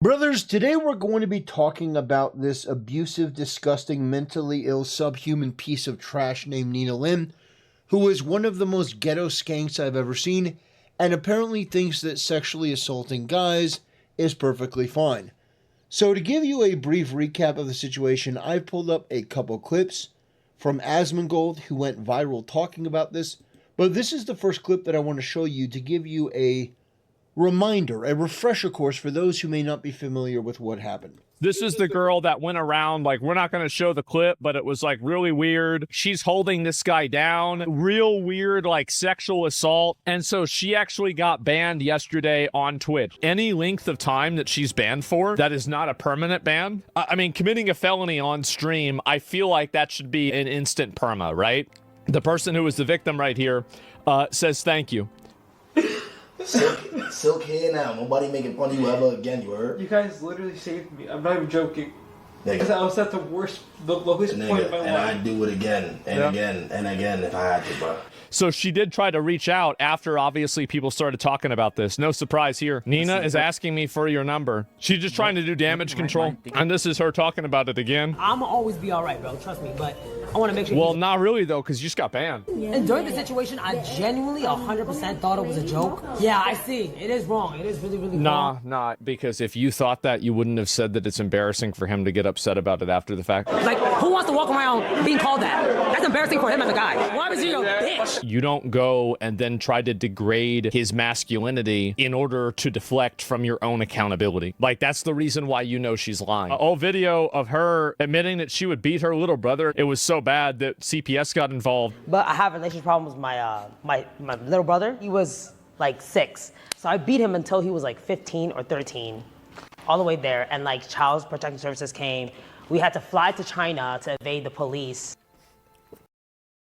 Brothers, today we're going to be talking about this abusive, disgusting, mentally ill, subhuman piece of trash named Nina Lynn, who is one of the most ghetto skanks I've ever seen, and apparently thinks that sexually assaulting guys is perfectly fine. So to give you a brief recap of the situation, I've pulled up a couple clips from Asmongold, who went viral talking about this, but this is the first clip that I want to show you to give you a reminder, a refresher course for those who may not be familiar with what happened. This is the girl that went around, like, we're not going to show the clip, but it was, like, really weird. She's holding this guy down. Real weird, like, sexual assault. And so she actually got banned yesterday on Twitch. Any length of time that she's banned for, that is not a permanent ban. I mean, committing a felony on stream, I feel like that should be an instant perma, right? The person who was the victim right here says thank you. Silk here now. Nobody making fun of you ever again, you heard? You guys literally saved me. I'm not even joking. Nigga. I was at the lowest Nigga, point of my life. and I'd do it again and again and again if I had to, bro. So she did try to reach out after, obviously, people started talking about this. No surprise here. Nina is asking me for your number. She's just trying to do damage control. And this is her talking about it again. I'ma always be all right, bro. Trust me. But I want to make sure. Well, not really, though, because you just got banned. And during the situation, I genuinely 100% thought it was a joke. Yeah, I see. It is wrong. It is really, really wrong. Nah, because if you thought that, you wouldn't have said that it's embarrassing for him to get upset about it after the fact. Like, who wants to walk around being called that? That's embarrassing for him as a guy. Why was he a bitch? You don't go and then try to degrade his masculinity in order to deflect from your own accountability. Like, that's the reason why you know she's lying. A whole video of her admitting that she would beat her little brother. It was so bad that CPS got involved. But I have relationship problems with my little brother. He was like 6. So I beat him until he was like 15 or 13. All the way there. And like Child Protection Services came. We had to fly to China to evade the police.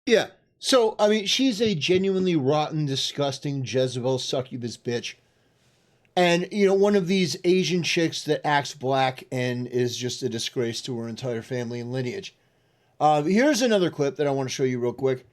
Yeah. So, I mean, she's a genuinely rotten, disgusting Jezebel succubus bitch. And, you know, one of these Asian chicks that acts black and is just a disgrace to her entire family and lineage. Here's another clip that I want to show you real quick.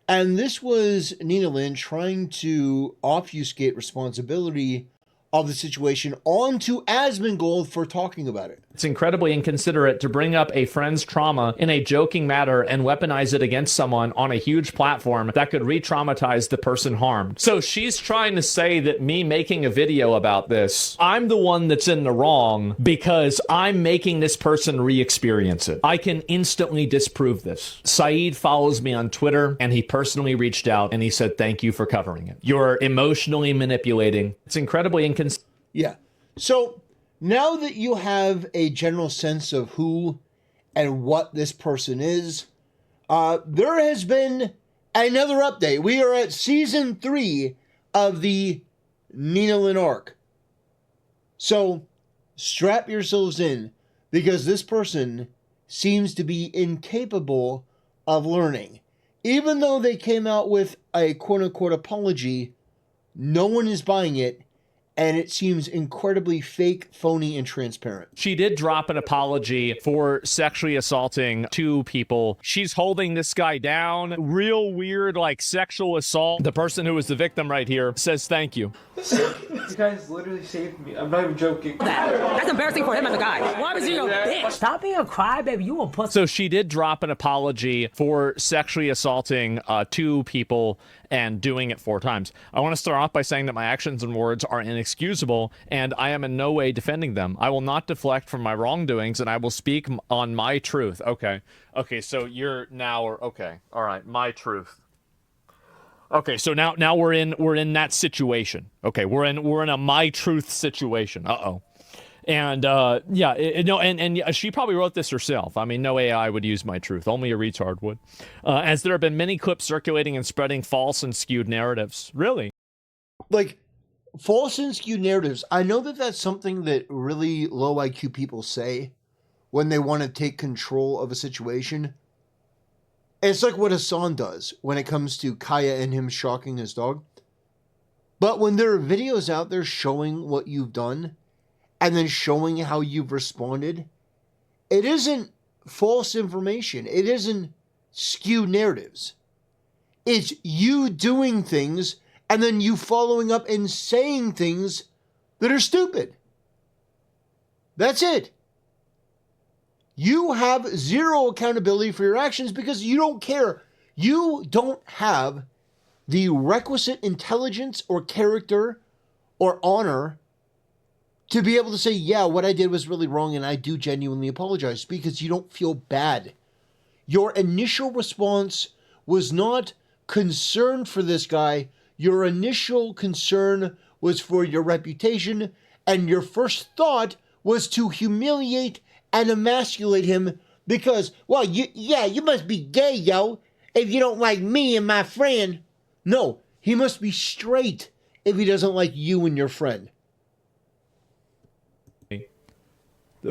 And this was Nina Lynn trying to obfuscate responsibility of the situation onto Asmongold for talking about it. It's incredibly inconsiderate to bring up a friend's trauma in a joking matter and weaponize it against someone on a huge platform that could re-traumatize the person harmed. So she's trying to say that me making a video about this, I'm the one that's in the wrong because I'm making this person re-experience it. I can instantly disprove this. Saeed follows me on Twitter and he personally reached out and he said, thank you for covering it. You're emotionally manipulating. It's incredibly inconsiderate. Yeah. So now that you have a general sense of who and what this person is, there has been another update. We are at season 3 of the Nina Lynn arc. So strap yourselves in because this person seems to be incapable of learning. Even though they came out with a quote-unquote apology, no one is buying it. And it seems incredibly fake, phony, and transparent. She did drop an apology for sexually assaulting 2 people. She's holding this guy down. Real weird, like, sexual assault. The person who was the victim right here says thank you. You guys literally saved me. I'm not even joking. That's embarrassing for him as a guy. Why was he a bitch? Stop being a crybaby. You a pussy. So she did drop an apology for sexually assaulting 2 people and doing it 4 times. I want to start off by saying that my actions and words are inexcusable, and I am in no way defending them. I will not deflect from my wrongdoings, and I will speak on my truth. Okay, so you're now, okay, all right, my truth. Okay, so now we're in that situation. Okay, we're in a my truth situation. Uh-oh. And and she probably wrote this herself. I mean, no AI would use my truth. Only a retard would. As there have been many clips circulating and spreading false and skewed narratives. Really? Like, false and skewed narratives. I know that that's something that really low IQ people say when they want to take control of a situation. It's like what Hassan does when it comes to Kaya and him shocking his dog. But when there are videos out there showing what you've done, and then showing how you've responded, it isn't false information. It isn't skewed narratives. It's you doing things and then you following up and saying things that are stupid. That's it. You have zero accountability for your actions because you don't care. You don't have the requisite intelligence or character or honor to be able to say, yeah, what I did was really wrong and I do genuinely apologize, because you don't feel bad. Your initial response was not concern for this guy. Your initial concern was for your reputation, and your first thought was to humiliate and emasculate him because, well, you must be gay, yo, if you don't like me and my friend. No, he must be straight if he doesn't like you and your friend.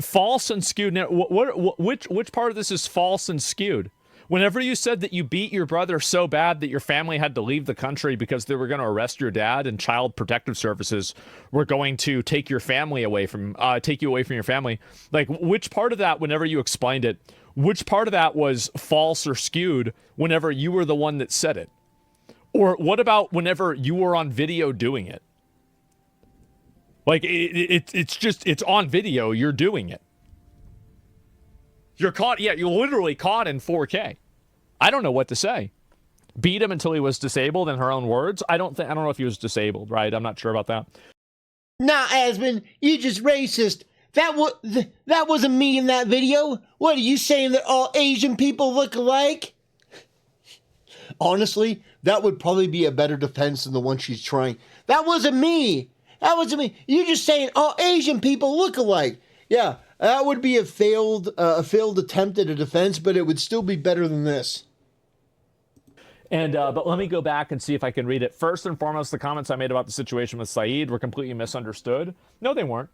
False and skewed. Now, which part of this is false and skewed? Whenever you said that you beat your brother so bad that your family had to leave the country because they were going to arrest your dad, and Child Protective Services were going to take you away from your family, like, which part of that, whenever you explained it, which part of that was false or skewed whenever you were the one that said it? Or what about whenever you were on video doing it? Like, it's on video, you're doing it. You're caught, yeah, you're literally caught in 4K. I don't know what to say. Beat him until he was disabled, in her own words. I don't know if he was disabled, right? I'm not sure about that. Nah, Asmund, you just racist. That wasn't me in that video. What, are you saying that all Asian people look alike? Honestly, that would probably be a better defense than the one she's trying. That wasn't me. That wasn't me. You're just saying all Asian people look alike. Yeah, that would be a failed attempt at a defense, but it would still be better than this. And but let me go back and see if I can read it. First and foremost, the comments I made about the situation with Saeed were completely misunderstood. No, they weren't.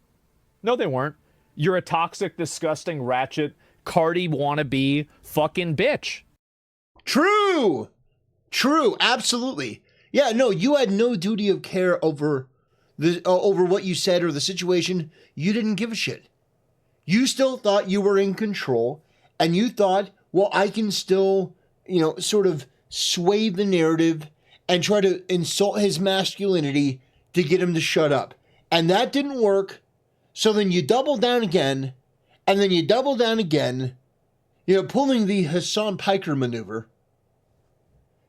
No, they weren't. You're a toxic, disgusting, ratchet, Cardi wannabe fucking bitch. True, absolutely. Yeah, no, you had no duty of care over what you said or the situation. You didn't give a shit. You still thought you were in control, and you thought, well, I can still, sort of sway the narrative and try to insult his masculinity to get him to shut up. And that didn't work. So then you double down again, and then you double down again, pulling the Hassan Piker maneuver.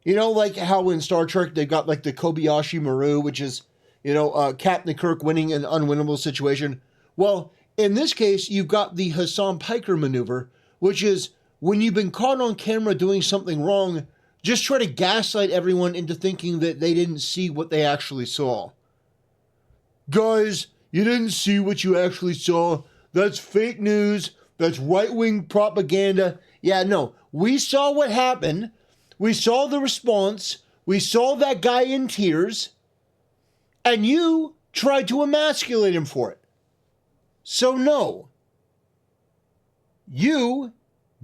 Like how in Star Trek they got like the Kobayashi Maru, which is, Captain Kirk winning an unwinnable situation. Well, in this case, you've got the Hassan Piker maneuver, which is when you've been caught on camera doing something wrong, just try to gaslight everyone into thinking that they didn't see what they actually saw. Guys, you didn't see what you actually saw. That's fake news. That's right-wing propaganda. Yeah, no, we saw what happened. We saw the response. We saw that guy in tears. And you tried to emasculate him for it. So no, you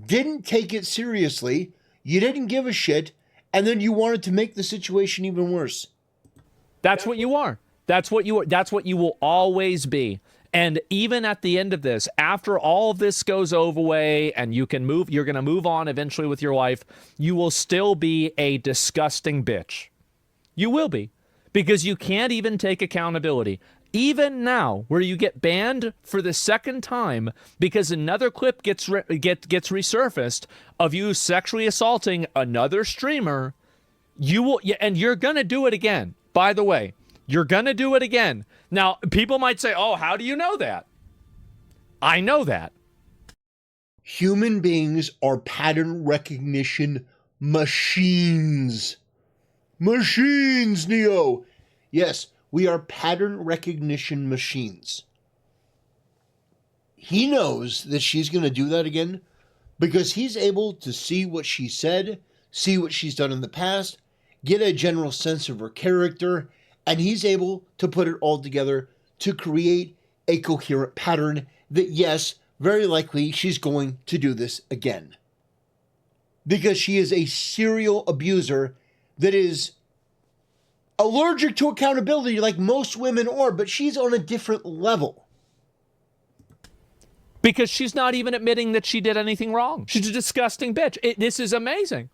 didn't take it seriously, you didn't give a shit, and then you wanted to make the situation even worse. That's what you are. That's what you are. That's what you will always be. And even at the end of this, after all of this goes away and you're going to move on eventually with your life, you will still be a disgusting bitch. You will be. Because you can't even take accountability. Even now, where you get banned for the second time because another clip gets resurfaced of you sexually assaulting another streamer, and you're gonna do it again. By the way, you're gonna do it again. Now, people might say, "Oh, how do you know that?" I know that. Human beings are pattern recognition machines. Machines, Neo. Yes, we are pattern recognition machines. He knows that she's going to do that again because he's able to see what she said, see what she's done in the past, get a general sense of her character, and he's able to put it all together to create a coherent pattern that, yes, very likely she's going to do this again. Because she is a serial abuser that is allergic to accountability like most women are, but she's on a different level. Because she's not even admitting that she did anything wrong. She's a disgusting bitch. This is amazing.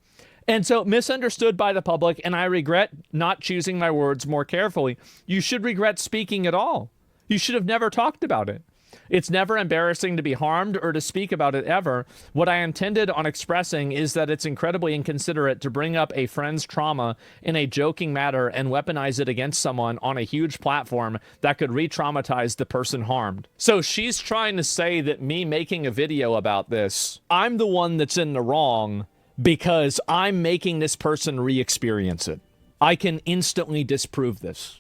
And so, misunderstood by the public, and I regret not choosing my words more carefully. You should regret speaking at all. You should have never talked about it. It's never embarrassing to be harmed or to speak about it ever. What I intended on expressing is that it's incredibly inconsiderate to bring up a friend's trauma in a joking manner and weaponize it against someone on a huge platform that could re-traumatize the person harmed. So she's trying to say that me making a video about this, I'm the one that's in the wrong because I'm making this person re-experience it. I can instantly disprove this.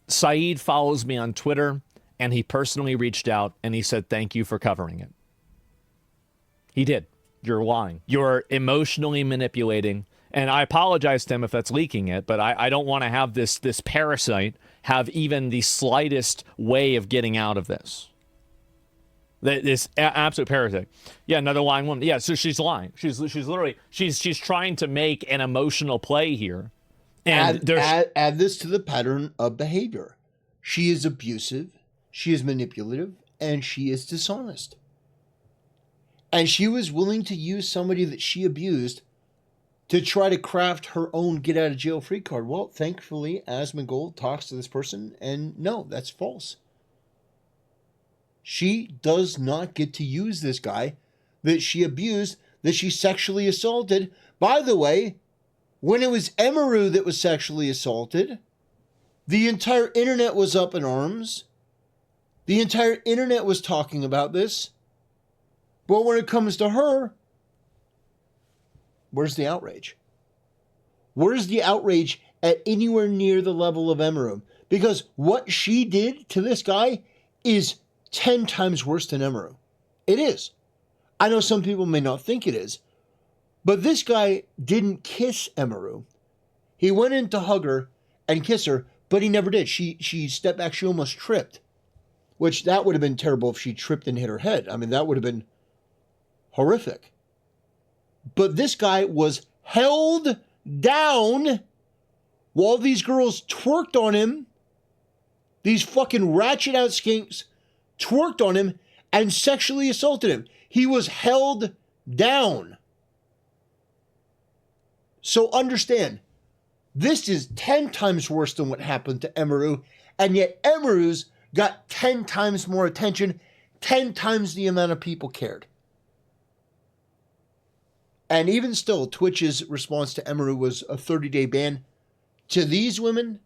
Saeed follows me on Twitter, and he personally reached out, and he said, thank you for covering it. He did. You're lying. You're emotionally manipulating, and I apologize to him if that's leaking it, but I don't want to have this parasite have even the slightest way of getting out of this. This absolute parasite. Yeah, another lying woman. Yeah, so she's lying. She's literally, she's trying to make an emotional play here. And add this to the pattern of behavior. She is abusive, she is manipulative, and she is dishonest. And she was willing to use somebody that she abused to try to craft her own get-out-of-jail-free card. Well, thankfully, Asmongold talks to this person, and no, that's false. She does not get to use this guy that she abused, that she sexually assaulted. By the way, when it was Emaru that was sexually assaulted, the entire internet was up in arms. The entire internet was talking about this. But when it comes to her, where's the outrage? Where's the outrage at anywhere near the level of Emaru? Because what she did to this guy is 10 times worse than Emaru. It is. I know some people may not think it is. But this guy didn't kiss Emaru. He went in to hug her and kiss her, but he never did. She stepped back. She almost tripped, which that would have been terrible if she tripped and hit her head. I mean, that would have been horrific. But this guy was held down while these girls twerked on him. These fucking ratchet out skinks twerked on him and sexually assaulted him. He was held down. So understand, this is 10 times worse than what happened to Emaru, and yet Emaru's got 10 times more attention, 10 times the amount of people cared. And even still, Twitch's response to Emaru was a 30-day ban. To these women,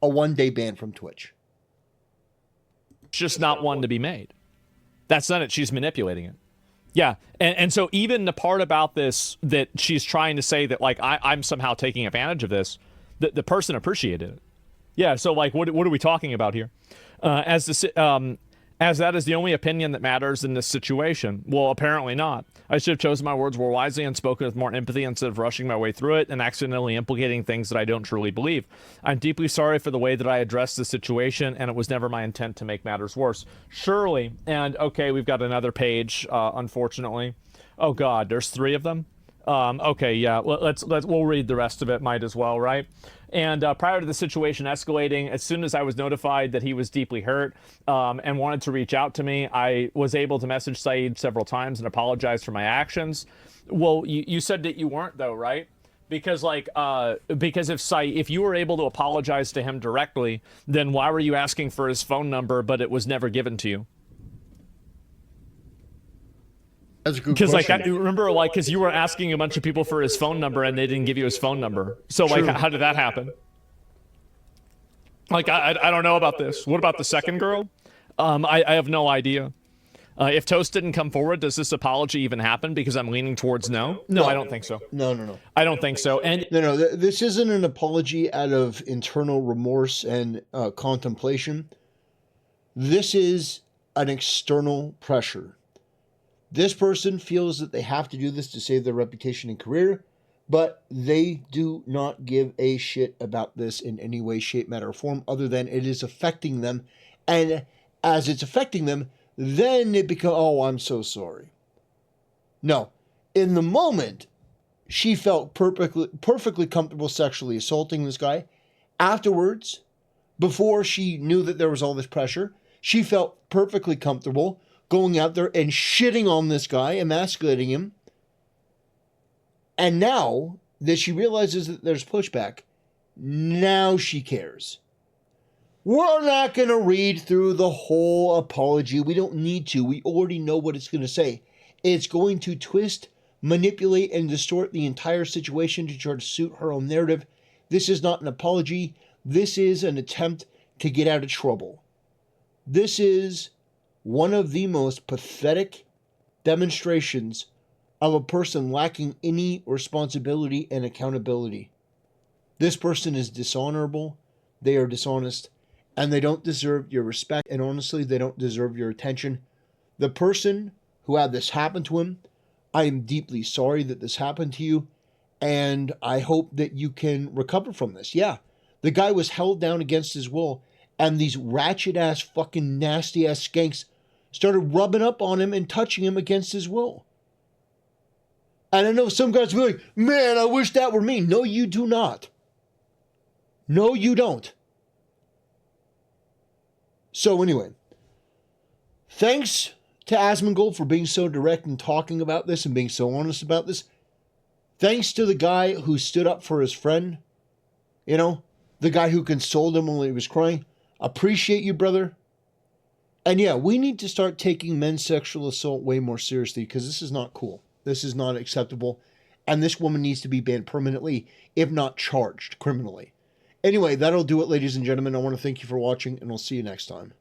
a 1-day ban from Twitch. It's just not one to be made. That's not it. She's manipulating it. Yeah, and so even the part about this that she's trying to say that, like, I'm somehow taking advantage of this, the person appreciated it. Yeah, so, like, what are we talking about here? As that is the only opinion that matters in this situation. Well, apparently not. I should have chosen my words more wisely and spoken with more empathy instead of rushing my way through it and accidentally implicating things that I don't truly believe. I'm deeply sorry for the way that I addressed the situation, and it was never my intent to make matters worse. Surely, and okay, we've got another page, unfortunately. Oh God, there's 3 of them? Okay, yeah, we'll read the rest of it, might as well, right? And prior to the situation escalating, as soon as I was notified that he was deeply hurt and wanted to reach out to me, I was able to message Saeed several times and apologize for my actions. Well, you said that you weren't, though, right? Because, like, because if you were able to apologize to him directly, then why were you asking for his phone number, but it was never given to you? That's a good question. Because, question. like, remember, like, because you were asking a bunch of people for his phone number and they didn't give you his phone number. So, like, how did that happen? Like, I don't know about this. What about the second girl? I have no idea. If Toast didn't come forward, does this apology even happen? Because I'm leaning towards no. No, I don't think so. No. I don't think so. And No, this isn't an apology out of internal remorse and contemplation. This is an external pressure. This person feels that they have to do this to save their reputation and career, but they do not give a shit about this in any way, shape, matter, or form, other than it is affecting them. And as it's affecting them, then it becomes, oh, I'm so sorry. No. In the moment, she felt perfectly comfortable sexually assaulting this guy. Afterwards, before she knew that there was all this pressure, she felt perfectly comfortable going out there and shitting on this guy, emasculating him. And now that she realizes that there's pushback, now she cares. We're not going to read through the whole apology. We don't need to. We already know what it's going to say. It's going to twist, manipulate, and distort the entire situation to try to suit her own narrative. This is not an apology. This is an attempt to get out of trouble. This is one of the most pathetic demonstrations of a person lacking any responsibility and accountability. This person is dishonorable, they are dishonest, and they don't deserve your respect, and honestly, they don't deserve your attention. The person who had this happen to him, I am deeply sorry that this happened to you, and I hope that you can recover from this. Yeah, the guy was held down against his will, and these ratchet-ass, fucking nasty-ass skanks started rubbing up on him and touching him against his will. And I know some guys will be like, man, I wish that were me. No, you do not. No, you don't. So anyway, thanks to Asmongold for being so direct and talking about this and being so honest about this. Thanks to the guy who stood up for his friend. You know, the guy who consoled him when he was crying. Appreciate you, brother. And yeah, we need to start taking men's sexual assault way more seriously because this is not cool. This is not acceptable. And this woman needs to be banned permanently, if not charged criminally. Anyway, that'll do it, ladies and gentlemen. I want to thank you for watching, and I'll see you next time.